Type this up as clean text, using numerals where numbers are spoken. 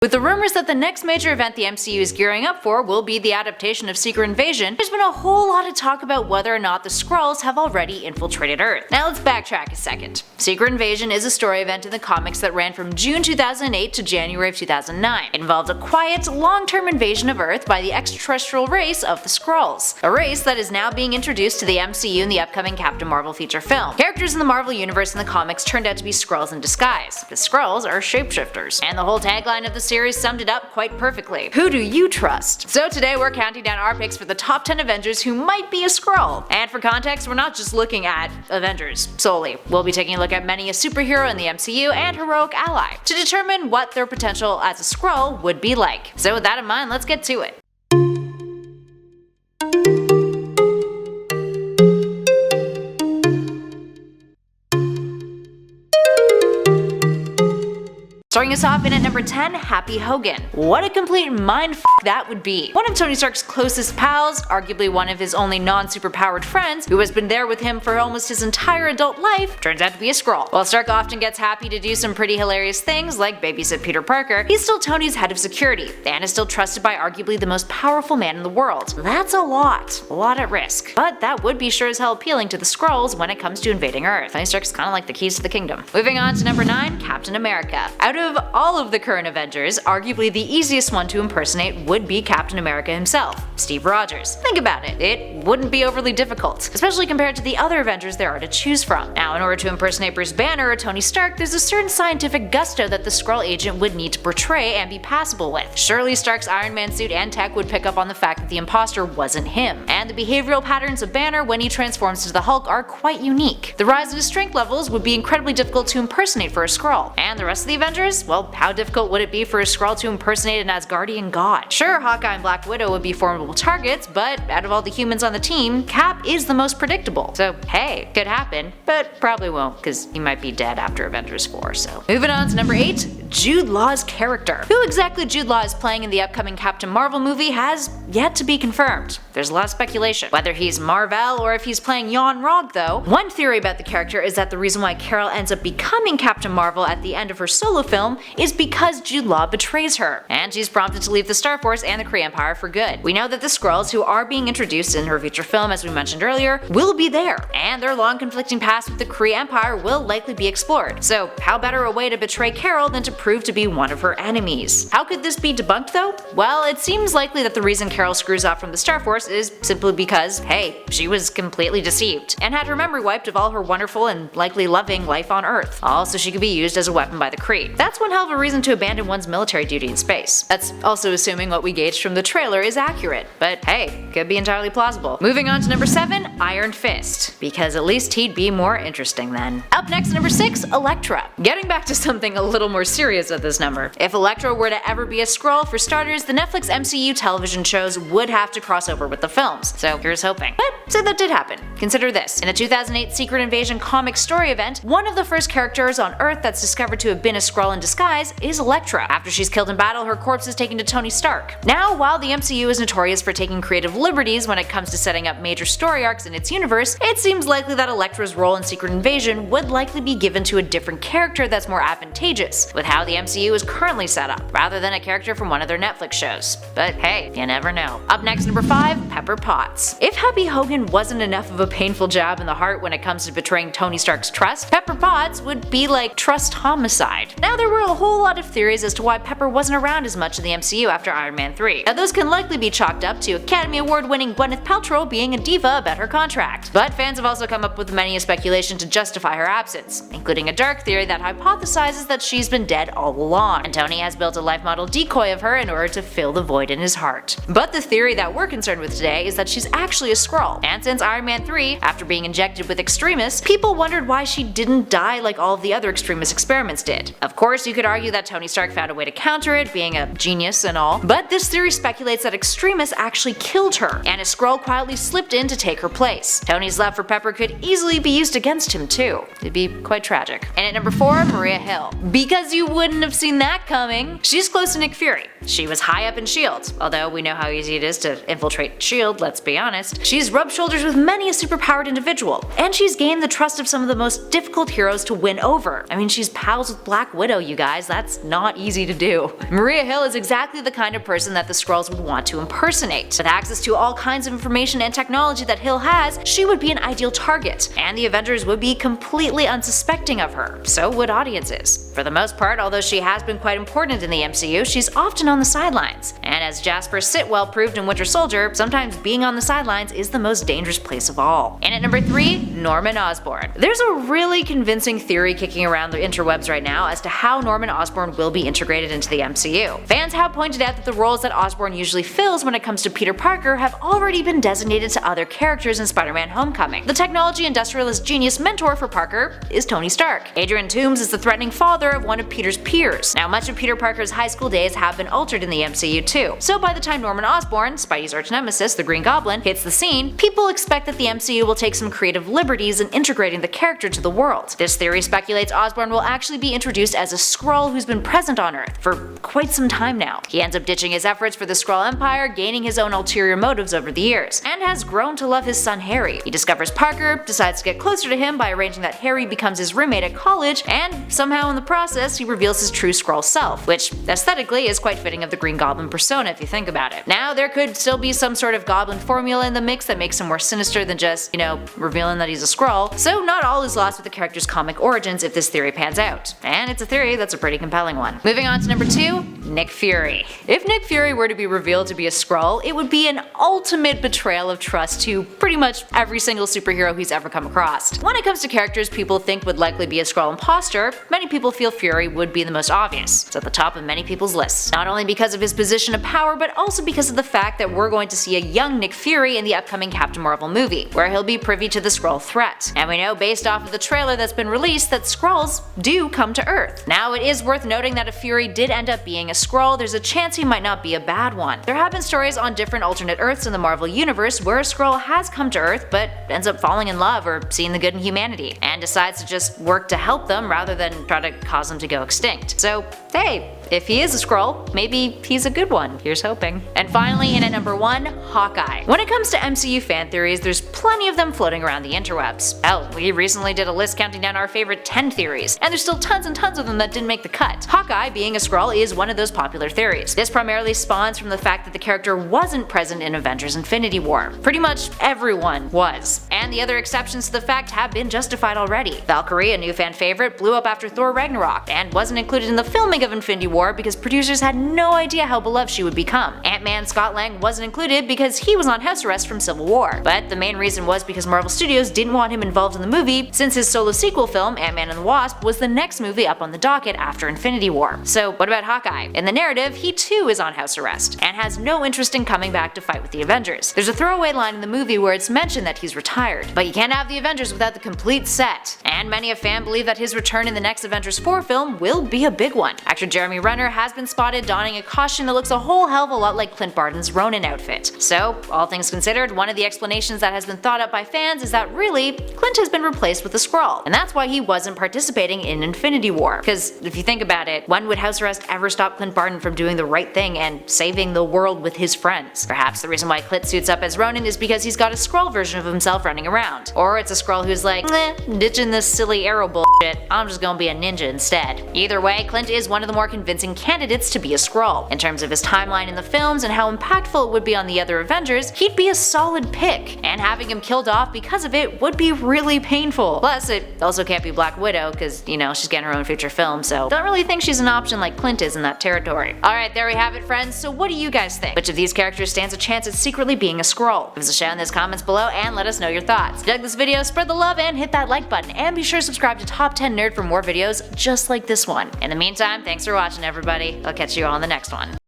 With the rumors that the next major event the MCU is gearing up for will be the adaptation of Secret Invasion, there's been a whole lot of talk about whether or not the Skrulls have already infiltrated Earth. Now let's backtrack a second. Secret Invasion is a story event in the comics that ran from June 2008 to January of 2009. It involved a quiet, long-term invasion of Earth by the extraterrestrial race of the Skrulls, a race that is now being introduced to the MCU in the upcoming Captain Marvel feature film. Characters in the Marvel universe in the comics turned out to be Skrulls in disguise. The Skrulls are shapeshifters, and the whole tagline of the series summed it up quite perfectly. Who do you trust? So today we're counting down our picks for the top 10 Avengers who might be a Skrull. And for context, we're not just looking at Avengers solely. We'll be taking a look at many a superhero in the MCU and heroic ally to determine what their potential as a Skrull would be like. So with that in mind, let's get to it. Starting us off in at number 10, Happy Hogan. What a complete mindfuck that would be. One of Tony Stark's closest pals, arguably one of his only non-superpowered friends, who has been there with him for almost his entire adult life, turns out to be a Skrull. While Stark often gets Happy to do some pretty hilarious things like babysit Peter Parker, he's still Tony's head of security, and is still trusted by arguably the most powerful man in the world. That's a lot at risk. But that would be sure as hell appealing to the Skrulls when it comes to invading Earth. Tony Stark's kinda like the keys to the kingdom. Moving on to number 9, Captain America. Out of all of the current Avengers, arguably the easiest one to impersonate would be Captain America himself, Steve Rogers. Think about it, it wouldn't be overly difficult, especially compared to the other Avengers there are to choose from. Now, in order to impersonate Bruce Banner or Tony Stark, there's a certain scientific gusto that the Skrull agent would need to portray and be passable with. Surely Stark's Iron Man suit and tech would pick up on the fact that the imposter wasn't him, and the behavioral patterns of Banner when he transforms into the Hulk are quite unique. The rise in his strength levels would be incredibly difficult to impersonate for a Skrull, and the rest of the Avengers, well, how difficult would it be for a Skrull to impersonate an Asgardian god? Sure, Hawkeye and Black Widow would be formidable targets, but out of all the humans on the team, Cap is the most predictable. So hey, could happen, but probably won't because he might be dead after Avengers 4, so. Moving on to number 8, Jude Law's character. Who exactly Jude Law is playing in the upcoming Captain Marvel movie has yet to be confirmed. There's a lot of speculation. Whether he's Marvel or if he's playing Jan Rog though. One theory about the character is that the reason why Carol ends up becoming Captain Marvel at the end of her solo film is because Jude Law betrays her, and she's prompted to leave the Star Force and the Kree Empire for good. We know that the Skrulls, who are being introduced in her feature film as we mentioned earlier, will be there, and their long conflicting past with the Kree Empire will likely be explored. So how better a way to betray Carol than to prove to be one of her enemies? How could this be debunked though? Well, it seems likely that the reason Carol screws off from the Star Force is simply because, hey, she was completely deceived, and had her memory wiped of all her wonderful and likely loving life on Earth, all so she could be used as a weapon by the Kree. That's one hell of a reason to abandon one's military duty in space. That's also assuming what we gauged from the trailer is accurate, but hey, could be entirely plausible. Moving on to number 7, Iron Fist, because at least he'd be more interesting then. Up next, number 6, Elektra. Getting back to something a little more serious at this number. If Elektra were to ever be a Skrull, for starters, the Netflix MCU television shows would have to cross over with the films, so here's hoping. But so that did happen. Consider this. In a 2008 Secret Invasion comic story event, one of the first characters on Earth that's discovered to have been a Skrull in disguise is Elektra. After she's killed in battle, her corpse is taken to Tony Stark. Now, while the MCU is notorious for taking creative liberties when it comes to setting up major story arcs in its universe, it seems likely that Elektra's role in Secret Invasion would likely be given to a different character that's more advantageous with how the MCU is currently set up, rather than a character from one of their Netflix shows. But hey, you never know. Up next, number 5, Pepper Potts. If Happy Hogan wasn't enough of a painful jab in the heart when it comes to betraying Tony Stark's trust, Pepper Potts would be like trust homicide. Now, there were a whole lot of theories as to why Pepper wasn't around as much in the MCU after Iron Man 3. Now, those can likely be chalked up to Academy Award winning Gwyneth Paltrow being a diva about her contract. But fans have also come up with many a speculation to justify her absence, including a dark theory that hypothesizes that she's been dead all along, and Tony has built a life model decoy of her in order to fill the void in his heart. But the theory that we're concerned with today is that she's actually a Skrull, and since Iron Man 3, after being injected with Extremis, people wondered why she didn't die like all of the other Extremis experiments did. Of course, you could argue that Tony Stark found a way to counter it, being a genius and all, but this theory speculates that Extremis actually killed her, and a Skrull quietly slipped in to take her place. Tony's love for Pepper could easily be used against him too. It'd be quite tragic. And at number 4, Maria Hill. Because you wouldn't have seen that coming. She's close to Nick Fury. She was high up in S.H.I.E.L.D., although we know how easy it is to infiltrate S.H.I.E.L.D., let's be honest. She's rubbed shoulders with many a superpowered individual, and she's gained the trust of some of the most difficult heroes to win over. I mean, she's pals with Black Widow, you guys, that's not easy to do. Maria Hill is exactly the kind of person that the Skrulls would want to impersonate. With access to all kinds of information and technology that Hill has, she would be an ideal target, and the Avengers would be completely unsuspecting of her. So would audiences. For the most part, although she has been quite important in the MCU, she's often on the sidelines. And as Jasper Sitwell proved in Winter Soldier, sometimes being on the sidelines is the most dangerous place of all. And at number 3, Norman Osborn. There's a really convincing theory kicking around the interwebs right now as to how Norman Osborn will be integrated into the MCU. Fans have pointed out that the roles that Osborn usually fills when it comes to Peter Parker have already been designated to other characters in Spider-Man Homecoming. The technology industrialist genius mentor for Parker is Tony Stark. Adrian Toomes is the threatening father of one of Peter's peers. Now, much of Peter Parker's high school days have been altered in the MCU too, so by the time Norman Osborn, Spidey's arch-nemesis, the Green Goblin, hits the scene, people expect that the MCU will take some creative liberties in integrating the character to the world. This theory speculates Osborn will actually be introduced as a Skrull who's been present on Earth for quite some time now. He ends up ditching his efforts for the Skrull Empire, gaining his own ulterior motives over the years, and has grown to love his son Harry. He discovers Parker, decides to get closer to him by arranging that Harry becomes his roommate at college, and somehow in the process he reveals his true Skrull self, which aesthetically is quite fitting of the Green Goblin persona if you think about it. Now, there could still be some sort of Goblin formula in the mix that makes him more sinister than just, revealing that he's a Skrull, so not all is lost with the character's comic origins if this theory pans out. And it's a theory that's a pretty compelling one. Moving on to number 2, Nick Fury. If Nick Fury were to be revealed to be a Skrull, it would be an ultimate betrayal of trust to pretty much every single superhero he's ever come across. When it comes to characters people think would likely be a Skrull imposter, many people feel Fury would be the most obvious. It's at the top of many people's lists. Not only because of his position of power, but also because of the fact that we're going to see a young Nick Fury in the upcoming Captain Marvel movie, where he'll be privy to the Skrull threat. And we know based off of the trailer that's been released that Skrulls do come to Earth. Now, it is worth noting that if Fury did end up being a Skrull, there's a chance he might not be a bad one. There have been stories on different alternate Earths in the Marvel Universe where a Skrull has come to Earth but ends up falling in love or seeing the good in humanity, and decides to just work to help them rather than try to cause them to go extinct. So, hey, if he is a Skrull, maybe he's a good one. Here's hoping. And finally, in at number 1, Hawkeye. When it comes to MCU fan theories, there's plenty of them floating around the interwebs. Hell, we recently did a list counting down our favorite 10 theories, and there's still tons and tons of them that didn't make the cut. Hawkeye being a Skrull is one of those popular theories. This primarily spawns from the fact that the character wasn't present in Avengers Infinity War. Pretty much everyone was. And the other exceptions to the fact have been justified already. Valkyrie, a new fan favorite, blew up after Thor Ragnarok, and wasn't included in the filming of Infinity War because producers had no idea how beloved she would become. Ant-Man Scott Lang wasn't included because he was on house arrest from Civil War, but the main reason was because Marvel Studios didn't want him involved in the movie since his solo sequel film, Ant-Man and the Wasp, was the next movie up on the docket after Infinity War. So what about Hawkeye? In the narrative, he too is on house arrest, and has no interest in coming back to fight with the Avengers. There's a throwaway line in the movie where it's mentioned that he's retired, but you can't have the Avengers without the complete set, and many a fan believe that his return in the next Avengers 4 film will be a big one. Actor Jeremy Renner has been spotted donning a costume that looks a whole hell of a lot like Clint Barton's Ronin outfit. So, all things considered, one of the explanations that has been thought up by fans is that really, Clint has been replaced with a Skrull, and that's why he wasn't participating in Infinity War. Because if you think about it, when would house arrest ever stop Clint Barton from doing the right thing and saving the world with his friends? Perhaps the reason why Clint suits up as Ronin is because he's got a Skrull version of himself running around. Or it's a Skrull who's like, ditching this silly arrow bullshit, I'm just gonna be a ninja instead. Either way, Clint is one of the more convincing candidates to be a Skrull. In terms of his timeline in the films and how impactful it would be on the other Avengers, he'd be a solid pick, and having him killed off because of it would be really painful. Plus, it also can't be Black Widow because, she's getting her own feature film, so don't really think she's an option like Clint is in that territory. Alright, there we have it, friends. So what do you guys think? Which of these characters stands a chance at secretly being a Skrull? Give us a shout in the comments below and let us know your thoughts. If you dug this video, spread the love and hit that like button, and be sure to subscribe to Top 10 Nerd for more videos just like this one. In the meantime, thanks for watching, everybody. I'll catch you all in the next one.